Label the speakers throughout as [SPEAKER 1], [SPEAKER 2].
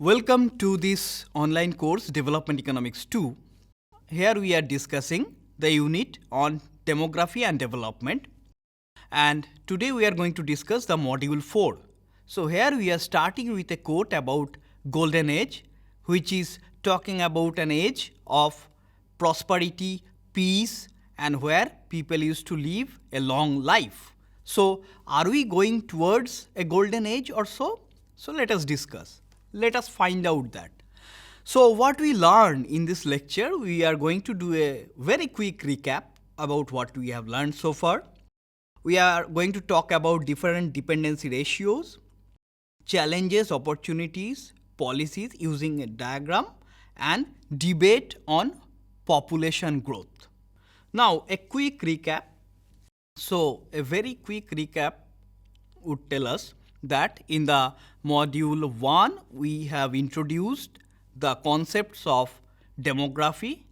[SPEAKER 1] Welcome to this online course Development Economics 2. Here we are discussing the unit on demography and development, and today we are going to discuss the module 4. So here we are starting with a quote about golden age, which is talking about an age of prosperity, peace, and where people used to live a long life. So are we going towards a golden age or so? So let us discuss. Let us find out that. So what we learned in this lecture, we are going to do a very quick recap about what we have learned so far. We are going to talk about different dependency ratios, challenges, opportunities, policies using a diagram, and debate on population growth. Now, a quick recap. So, a very quick recap would tell us that in the module 1, we have introduced the concepts of demography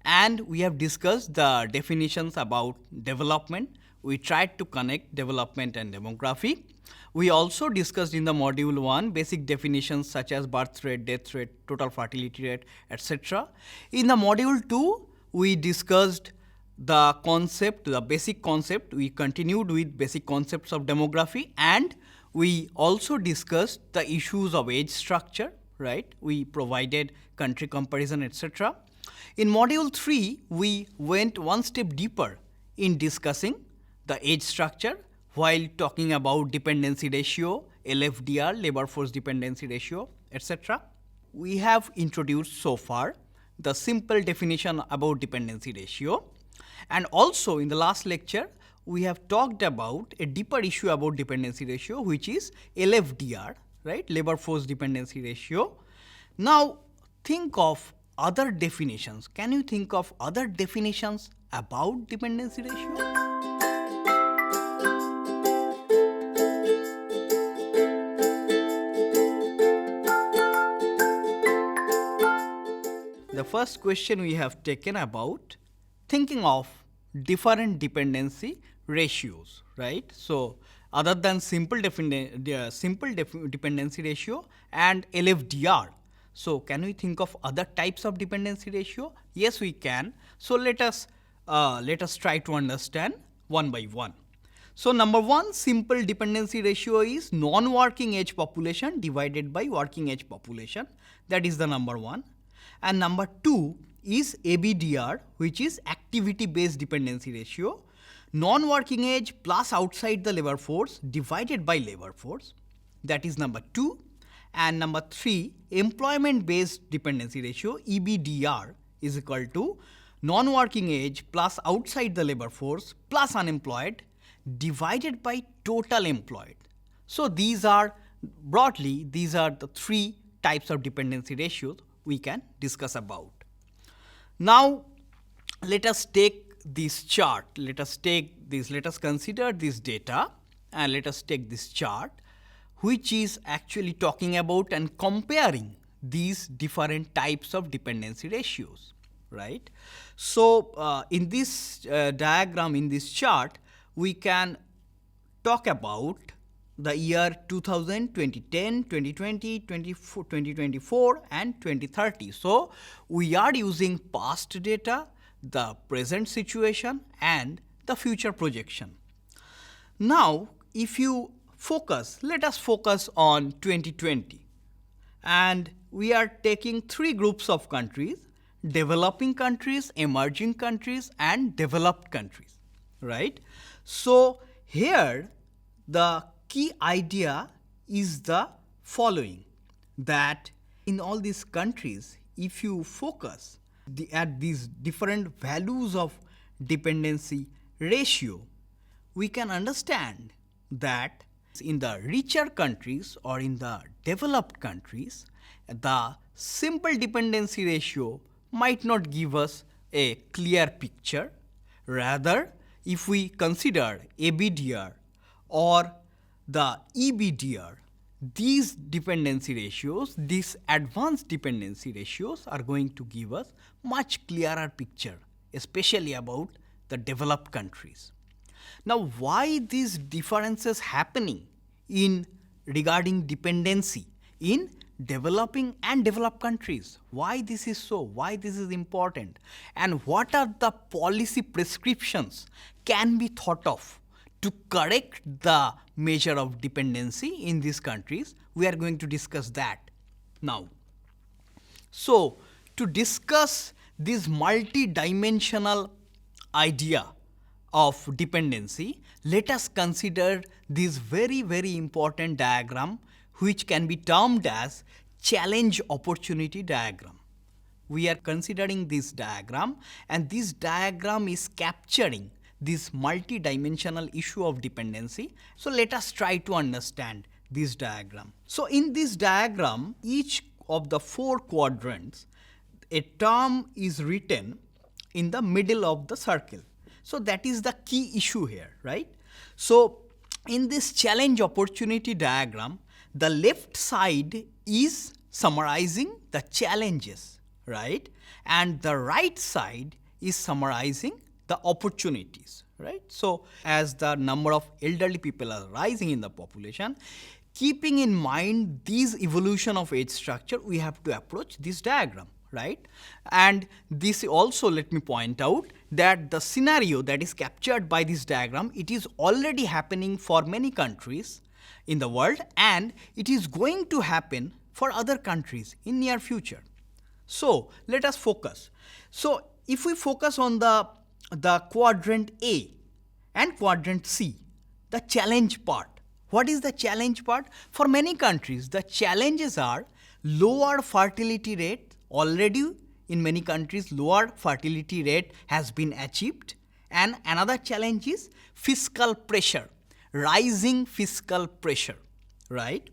[SPEAKER 1] and we have discussed the definitions about development. We tried to connect development and demography. We also discussed in the module 1 basic definitions such as birth rate, death rate, total fertility rate, etc. In the module 2, we discussed the concept, the basic concept. We continued with basic concepts of demography and we also discussed the issues of age structure, right? We provided country comparison, etc. In module 3, we went one step deeper in discussing the age structure while talking about dependency ratio, LFDR, labor force dependency ratio, etc. We have introduced so far the simple definition about dependency ratio. And also in the last lecture, we have talked about a deeper issue about dependency ratio, which is LFDR, right? Labor force dependency ratio. Now, think of other definitions. Can you think of other definitions about dependency ratio? The first question we have taken about thinking of different dependency ratios, right? So, other than simple dependency ratio and LFDR. So, can we think of other types of dependency ratio? Yes, we can. So, let us try to understand one by one. So, number one simple dependency ratio is non-working age population divided by working age population. That is the number one. And number two is ABDR, which is activity based dependency ratio, non-working age plus outside the labor force divided by labor force. That is number 2. And number 3, employment based dependency ratio, EBDR, is equal to non-working age plus outside the labor force plus unemployed divided by total employed. So these are broadly, these are the 3 types of dependency ratios we can discuss about. Now, let us take this chart, let us consider this data and let us take this chart, which is actually talking about and comparing these different types of dependency ratios, right? So, in this diagram, in this chart, we can talk about the year 2000, 2010, 2020, 2024 and 2030. So, we are using past data, the present situation and the future projection. Now, if you focus, let us focus on 2020 and we are taking 3 groups of countries, developing countries, emerging countries and developed countries, right? So, here the key idea is the following, that in all these countries, if you focus at these different values of dependency ratio, we can understand that in the richer countries or in the developed countries, the simple dependency ratio might not give us a clear picture. Rather, if we consider ABDR or the EBDR, these dependency ratios, these advanced dependency ratios are going to give us much clearer picture, especially about the developed countries. Now, why these differences happening in regarding dependency in developing and developed countries. Why this is so? Why this is important? And what are the policy prescriptions can be thought of to correct the measure of dependency in these countries? We are going to discuss that now. So, to discuss this multi-dimensional idea of dependency, let us consider this very important diagram, which can be termed as challenge opportunity diagram. We are considering this diagram, and this diagram is capturing this multi-dimensional issue of dependency. So let us try to understand this diagram. So in this diagram, each of the 4 quadrants, a term is written in the middle of the circle. So that is the key issue here, right? So in this challenge opportunity diagram, the left side is summarizing the challenges, right? And the right side is summarizing the opportunities, right? So as the number of elderly people are rising in the population, keeping in mind this evolution of age structure, we have to approach this diagram, right? And this also, let me point out that the scenario that is captured by this diagram, it is already happening for many countries in the world, and it is going to happen for other countries in near future. So let us focus. So if we focus on the quadrant A and quadrant C, the challenge part. What is the challenge part? For many countries, the challenges are lower fertility rate. Already in many countries, lower fertility rate has been achieved. And another challenge is fiscal pressure, rising fiscal pressure, right?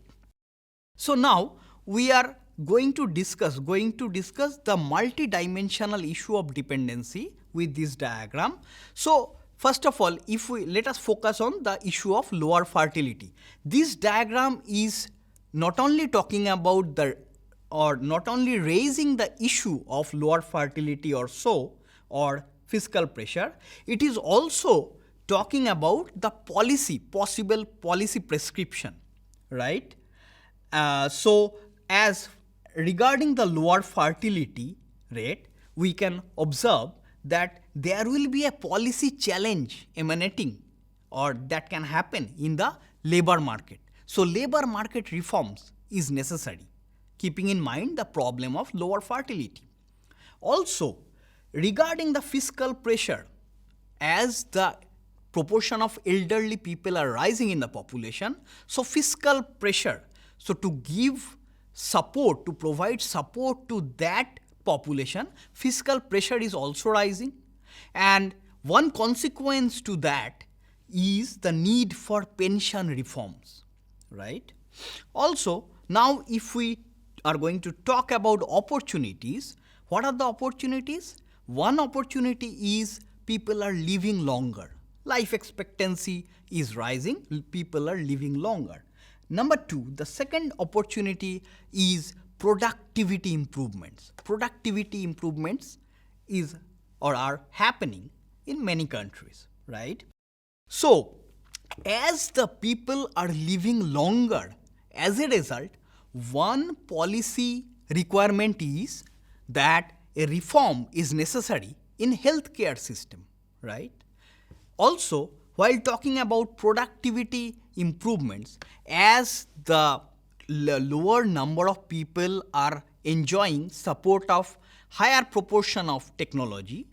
[SPEAKER 1] So now we are going to discuss the multidimensional issue of dependency with this diagram. So first of all, let us focus on the issue of lower fertility. This diagram is not only talking about not only raising the issue of lower fertility or fiscal pressure, it is also talking about the possible policy prescription, right? So as regarding the lower fertility rate, we can observe that there will be a policy challenge emanating or that can happen in the labor market. So labor market reforms is necessary, keeping in mind the problem of lower fertility. Also, regarding the fiscal pressure, as the proportion of elderly people are rising in the population, so fiscal pressure, so to give support, to provide support to that population, fiscal pressure is also rising. And one consequence to that is the need for pension reforms, right? Also, now if we are going to talk about opportunities, what are the opportunities? One opportunity is people are living longer. Life expectancy is rising, people are living longer. Number 2, the second opportunity is productivity improvements. Productivity improvements are happening in many countries, right? So, as the people are living longer, as a result, one policy requirement is that a reform is necessary in healthcare system, right? Also, while talking about productivity improvements, as the lower number of people are enjoying support of higher proportion of technology,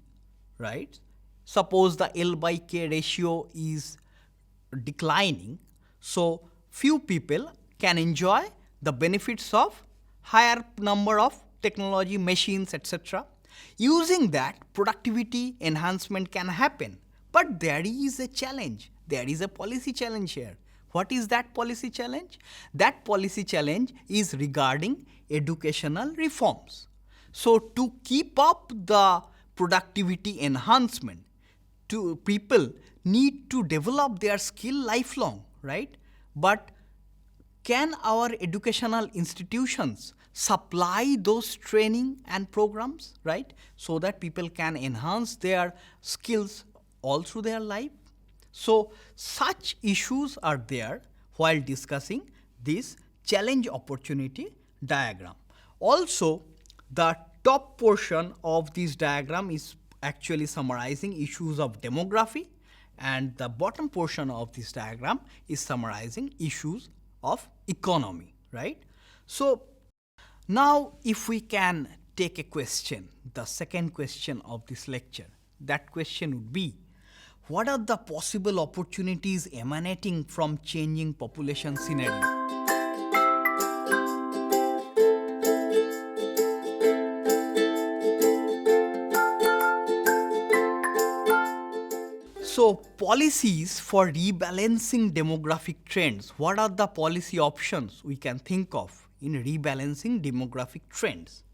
[SPEAKER 1] right? Suppose the L by K ratio is declining, so few people can enjoy the benefits of higher number of technology, machines, etc. Using that, productivity enhancement can happen. But there is a challenge. There is a policy challenge here. What is that policy challenge? That policy challenge is regarding educational reforms. So to keep up the productivity enhancement, people need to develop their skill lifelong, right? But can our educational institutions supply those training and programs, right? So that people can enhance their skills all through their life. So such issues are there while discussing this challenge opportunity diagram. Also, the top portion of this diagram is actually summarizing issues of demography, and the bottom portion of this diagram is summarizing issues of economy, right? So now if we can take a question, the second question of this lecture, that question would be, what are the possible opportunities emanating from changing population scenario? So, policies for rebalancing demographic trends. What are the policy options we can think of in rebalancing demographic trends?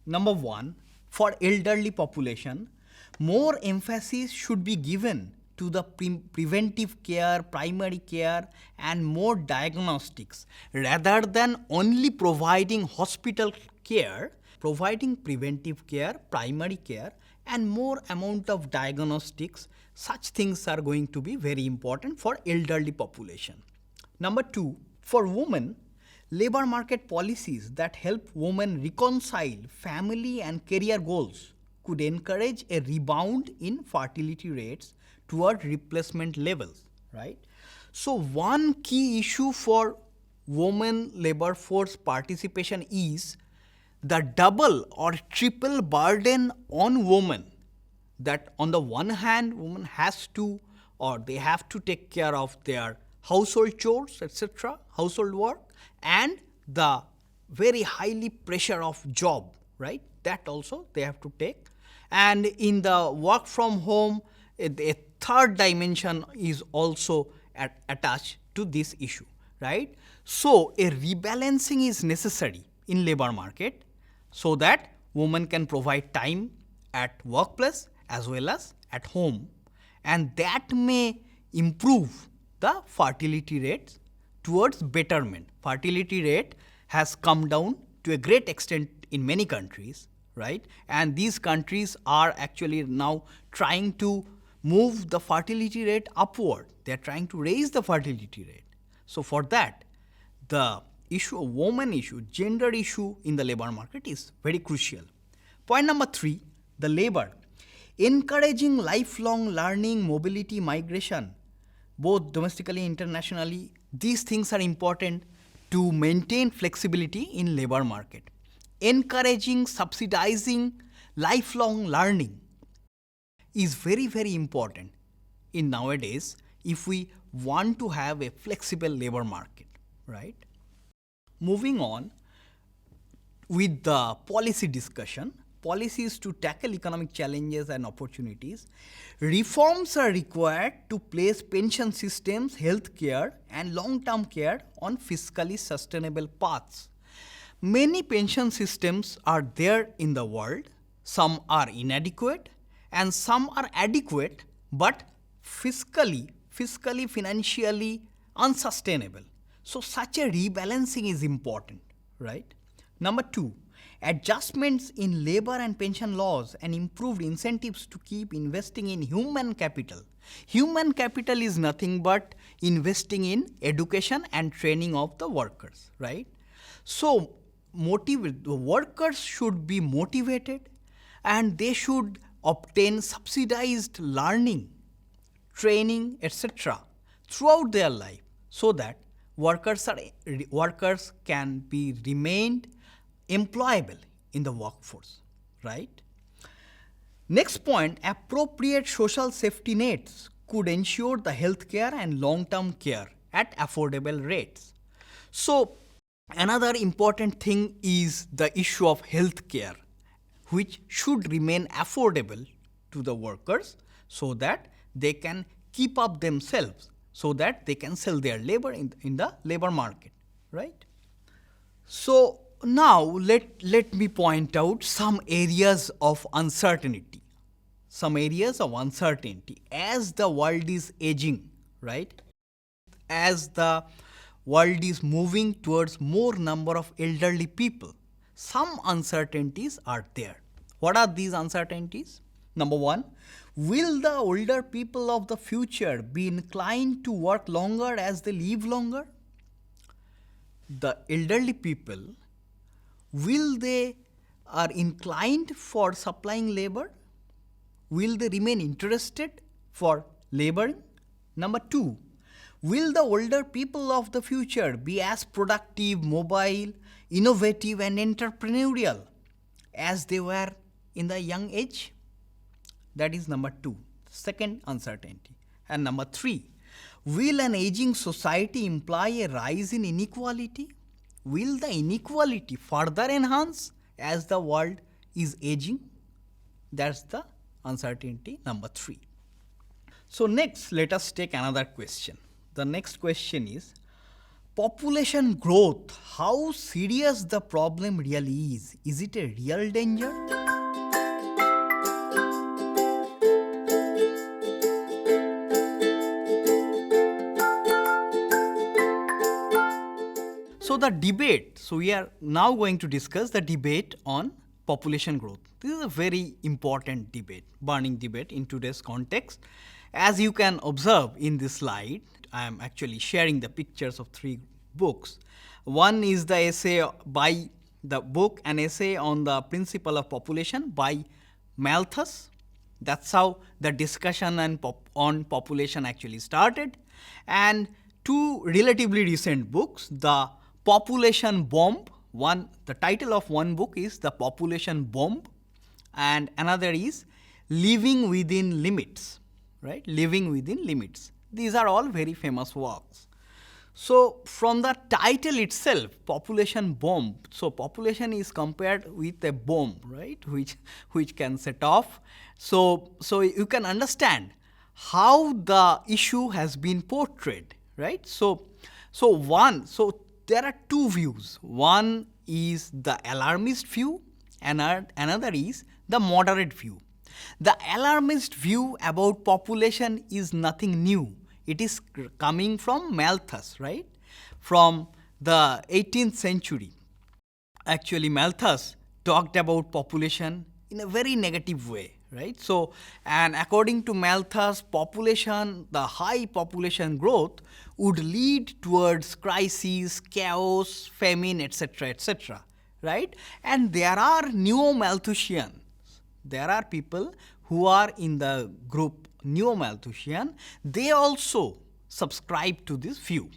[SPEAKER 1] Number one, for elderly population, more emphasis should be given to the preventive care, primary care, and more diagnostics rather than only providing hospital care. Providing preventive care, primary care, and more amount of diagnostics, such things are going to be very important for elderly population. Number two, for women, labor market policies that help women reconcile family and career goals could encourage a rebound in fertility rates toward replacement levels, right? So one key issue for women labor force participation is the double or triple burden on women, that on the one hand woman has to, or they have to take care of their household chores, etc., household work, and the very highly pressure of job, right? That also they have to take. And in the work from home, a third dimension is also attached to this issue, right? So a rebalancing is necessary in labor market so that women can provide time at workplace as well as at home, and that may improve the fertility rates towards betterment. Fertility rate has come down to a great extent in many countries, right? And these countries are actually now trying to move the fertility rate upward. They are trying to raise the fertility rate. So for that, the issue of woman issue, gender issue in the labor market is very crucial. Point number three, the labor. Encouraging lifelong learning, mobility, migration, both domestically and internationally, these things are important to maintain flexibility in labor market. Encouraging, subsidizing lifelong learning is very, very important in nowadays if we want to have a flexible labor market, right? Moving on with the policy discussion, policies to tackle economic challenges and opportunities, reforms are required to place pension systems, health care, and long-term care on fiscally sustainable paths. Many pension systems are there in the world. Some are inadequate and some are adequate but fiscally, financially unsustainable. So such a rebalancing is important, right? Number two, adjustments in labor and pension laws and improved incentives to keep investing in human capital. Human capital is nothing but investing in education and training of the workers, right? So the workers should be motivated and they should obtain subsidized learning, training, etc. throughout their life so that workers can be remained employable in the workforce, right? Next point, appropriate social safety nets could ensure the health care and long-term care at affordable rates. So another important thing is the issue of health care, which should remain affordable to the workers so that they can keep up themselves, so that they can sell their labor in the labor market, right? So now let me point out some areas of uncertainty. Some areas of uncertainty as the world is aging, right? As the world is moving towards more number of elderly people, some uncertainties are there. What are these uncertainties? Number one, will the older people of the future be inclined to work longer as they live longer? the elderly people, will they are inclined for supplying labor? Will they remain interested for laboring? Number 2, will the older people of the future be as productive, mobile, innovative and entrepreneurial as they were in the young age? That is number 2, second uncertainty. And number 3, will an aging society imply a rise in inequality? Will the inequality further enhance as the world is aging? That's the uncertainty number 3. So next, let us take another question. The next question is, population growth, how serious the problem really is? Is it a real danger? So the debate, so we are now going to discuss the debate on population growth. This is a very important debate, burning debate in today's context. As you can observe in this slide, I am actually sharing the pictures of 3 books. One is the essay by the book, an essay on the principle of population by Malthus. That's how the discussion on population actually started. And 2 relatively recent books, the Population Bomb. The title of one book is The Population Bomb, and another is Living Within Limits, right? Living Within Limits. These are all very famous works. So from the title itself, population bomb, so population is compared with a bomb, right, which can set off. So you can understand how the issue has been portrayed, right? So there are 2 views. One is the alarmist view, and another is the moderate view. The alarmist view about population is nothing new. It is coming from Malthus, right? From the 18th century. Actually, Malthus talked about population in a very negative way, right? So, and according to Malthus, the high population growth would lead towards crises, chaos, famine, etc., right? And there are neo-Malthusians. There are people who are in the group neo-Malthusian. They also subscribe to this view.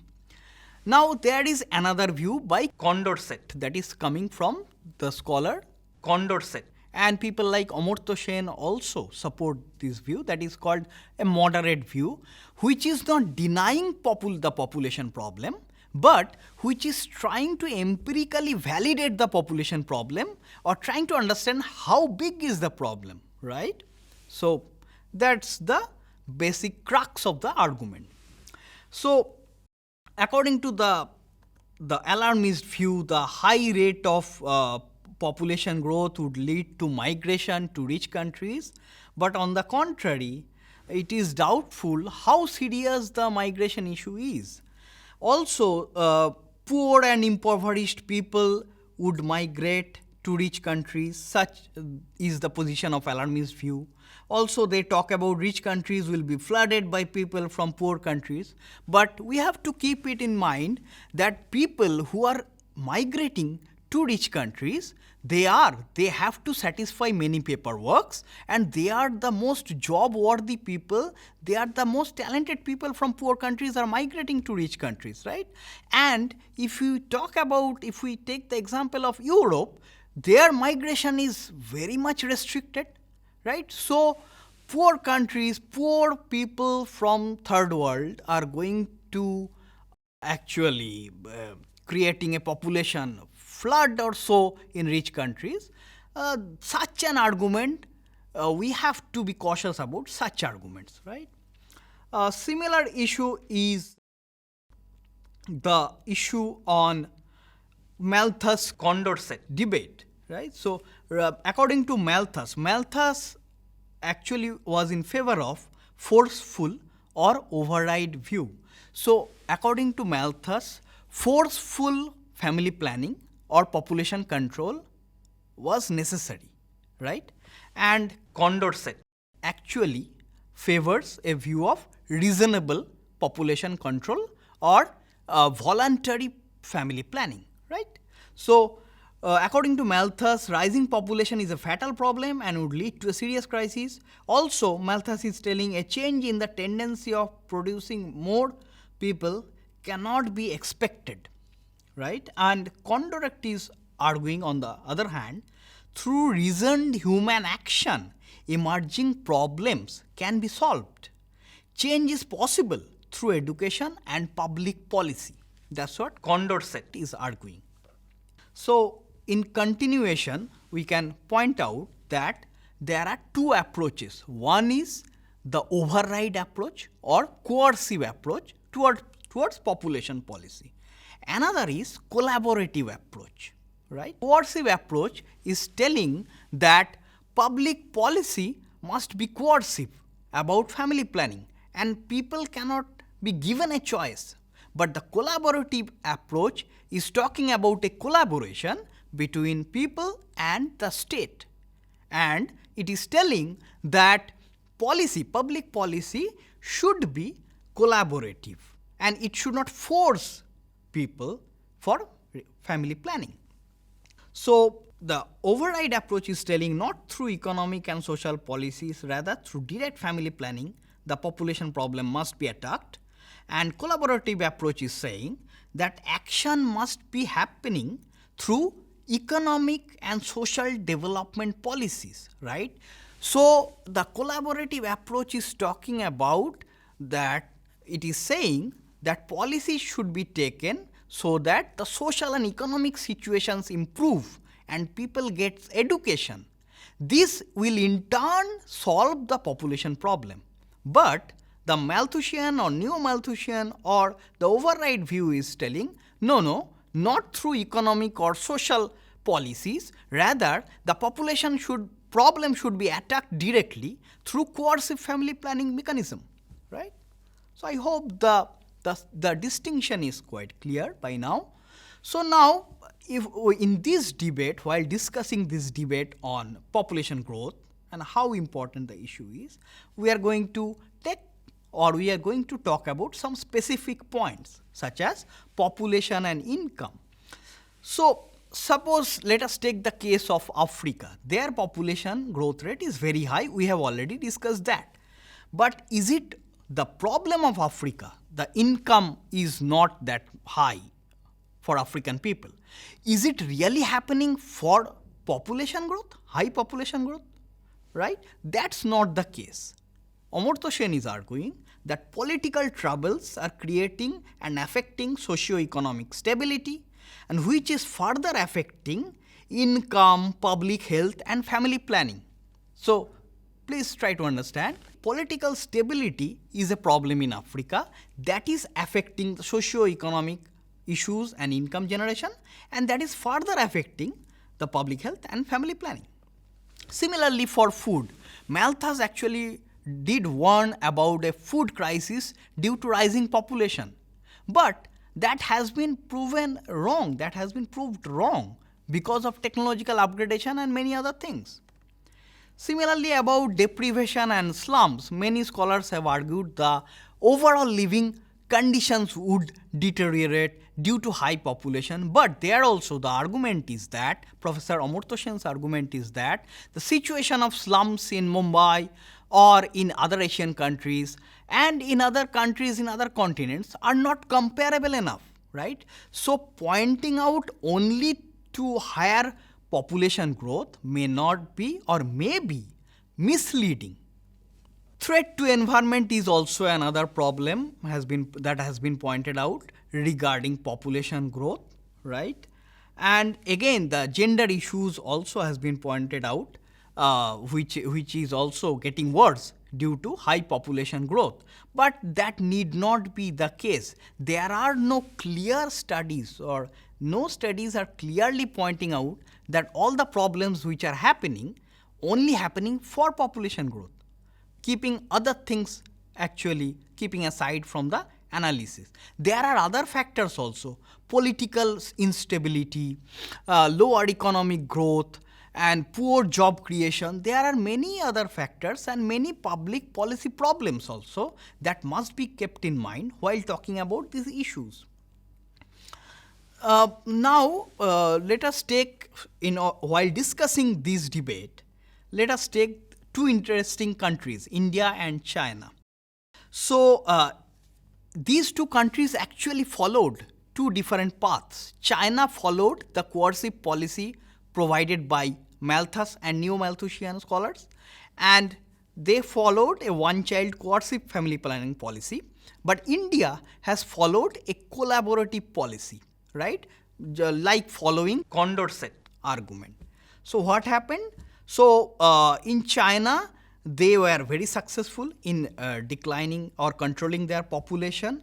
[SPEAKER 1] Now, there is another view by Condorcet, that is coming from the scholar Condorcet. And people like Amartya Sen also support this view, that is called a moderate view, which is not denying the population problem, but which is trying to empirically validate the population problem or trying to understand how big is the problem, right? So that's the basic crux of the argument. So according to the alarmist view, the high rate of population growth would lead to migration to rich countries, but on the contrary, it is doubtful how serious the migration issue is. Also, poor and impoverished people would migrate to rich countries, such is the position of alarmist view. Also, they talk about rich countries will be flooded by people from poor countries, but we have to keep it in mind that people who are migrating to rich countries, they have to satisfy many paperworks, and they are the most job-worthy people, they are the most talented people from poor countries are migrating to rich countries, right? And if we take the example of Europe, their migration is very much restricted, right? So poor countries, poor people from third world are going to actually creating a population flood or so in rich countries. Such an argument, we have to be cautious about such arguments, right? A similar issue is the issue on Malthus-Condorcet debate, right? So according to Malthus actually was in favor of forceful or override view. So according to Malthus, forceful family planning or population control was necessary, right? And Condorcet actually favors a view of reasonable population control or voluntary family planning, right? So, according to Malthus, rising population is a fatal problem and would lead to a serious crisis. Also, Malthus is telling a change in the tendency of producing more people cannot be expected, right? And Condirect is arguing, on the other hand, through reasoned human action, emerging problems can be solved. Change is possible through education and public policy. That's what Condorcet is arguing. So, in continuation, we can point out that there are two approaches. One is the override approach or coercive approach towards population policy. Another is collaborative approach, right? Coercive approach is telling that public policy must be coercive about family planning and people cannot be given a choice. But the collaborative approach is talking about a collaboration between people and the state. And it is telling that public policy should be collaborative and it should not force people for family planning. So, the override approach is telling not through economic and social policies, rather through direct family planning, the population problem must be attacked. And collaborative approach is saying that action must be happening through economic and social development policies, right? So, the collaborative approach is talking about that it is saying that policies should be taken so that the social and economic situations improve and people get education. This will in turn solve the population problem. But the Malthusian or neo-Malthusian or the override view is telling, no, not through economic or social policies, rather the population problem should be attacked directly through coercive family planning mechanism, right? So, I hope the distinction is quite clear by now. So, now if in this debate, while discussing this debate on population growth and how important the issue is, we are going to talk about some specific points such as population and income. So, suppose let us take the case of Africa. Their population growth rate is very high. We have already discussed that. But is it the problem of Africa? The income is not that high for African people. Is it really happening for population growth, high population growth? Right? That's not the case. Amartya Sen is arguing that political troubles are creating and affecting socio-economic stability, and which is further affecting income, public health and family planning. So, please try to understand, political stability is a problem in Africa that is affecting the socio-economic issues and income generation, and that is further affecting the public health and family planning. Similarly, for food, Malthus actually did warn about a food crisis due to rising population, but that has been proven wrong, that has been proved wrong because of technological upgradation and many other things. Similarly, about deprivation and slums, many scholars have argued the overall living conditions would deteriorate due to high population, but there also the argument is that, Professor Amartya Sen's argument is that the situation of slums in Mumbai or in other Asian countries and in other countries in other continents are not comparable enough, right? So, pointing out only to higher population growth may not be or may be misleading. Threat to environment is also another problem that has been pointed out regarding population growth, right? And again, the gender issues also has been pointed out, which is also getting worse due to high population growth. But that need not be the case. There are no clear studies or no studies are clearly pointing out that all the problems which are happening only happening for population growth, keeping other things actually keeping aside from the analysis. There are other factors also, political instability, lower economic growth and poor job creation. There are many other factors and many public policy problems also that must be kept in mind while talking about these issues. Now, let us take, while discussing this debate, let us take two interesting countries, India and China. So, these two countries actually followed two different paths. China followed the coercive policy provided by Malthus and neo-Malthusian scholars, and they followed a one-child coercive family planning policy. But India has followed a collaborative policy, right? Like following Condorcet argument. So what happened? So in China, they were very successful in declining or controlling their population,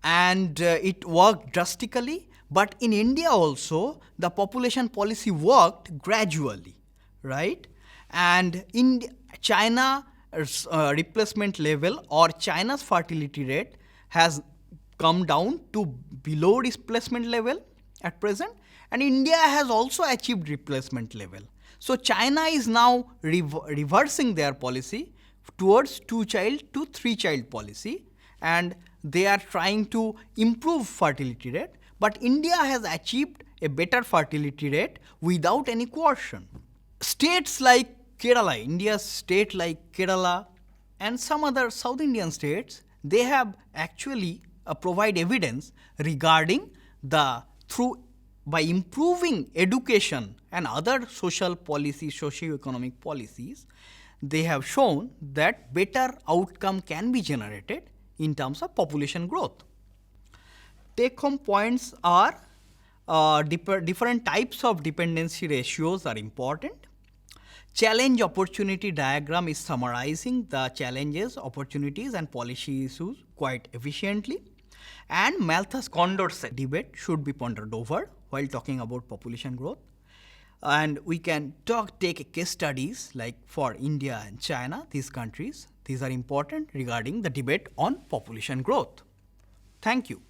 [SPEAKER 1] and it worked drastically. But in India also, the population policy worked gradually, right? And in China, replacement level or China's fertility rate has come down to below replacement level at present, and India has also achieved replacement level. So China is now reversing their policy towards two-child to three-child policy, and they are trying to improve fertility rate, but India has achieved a better fertility rate without any coercion. States like Kerala, India's state like Kerala, and some other South Indian states, they have actually provide evidence regarding the by improving education and other social policies, socio-economic policies, they have shown that better outcome can be generated in terms of population growth. Take-home points are different types of dependency ratios are important. Challenge opportunity diagram is summarizing the challenges, opportunities, and policy issues quite efficiently. And Malthus Condorcet debate should be pondered over while talking about population growth. And we can take case studies like for India and China, these countries. These are important regarding the debate on population growth. Thank you.